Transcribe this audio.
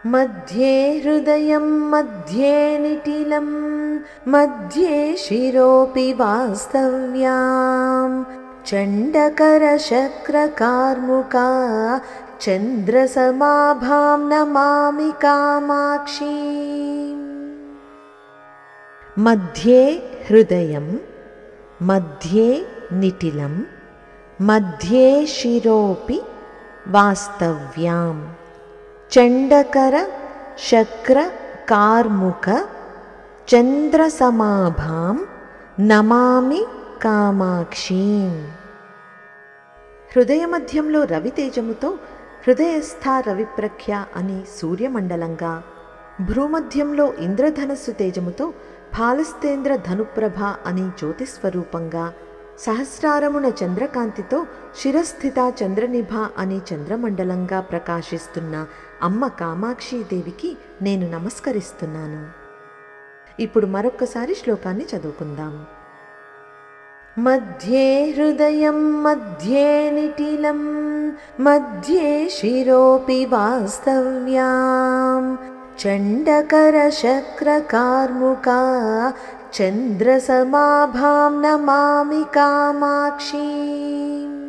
मध्ये हृदयं मध्ये निटिलं मध्ये शिरोऽपि वास्तव्यां चण्डकरशक्रकार्मुका चन्द्रसमाभां नमामि कामाक्षीम्। मध्ये हृदयं मध्ये निटिलं मध्ये शिरोऽपि वास्तव्यां चण्डकर शक्र कार्मुक चन्द्रसमाभां నమామి కామాక్షీం। హృదయ మధ్యంలో రవితేజముతో హృదయస్థ రవిప్రఖ్య అని సూర్యమండలంగా, భ్రూమధ్యంలో ఇంద్రధనస్సు తేజముతో ఫాలస్తేంద్ర ధనుప్రభ అని జ్యోతిస్వరూపంగా, సహస్రారమున చంద్రకాంతితో శిరస్థిత చంద్రనిభ అని చంద్రమండలంగా ప్రకాశిస్తున్న అమ్మ కామాక్షీదేవికి నేను నమస్కరిస్తున్నాను। ఇప్పుడు మరొక్కసారి శ్లోకాన్ని చదువుకుందాం। మధ్యే హృదయం మధ్యే నిటిలం మధ్యే శిరోऽపి వాస్తవ్యాం చండకరశక్రకార్ముకా చంద్రసమాభాం నమామి కామాక్షీం।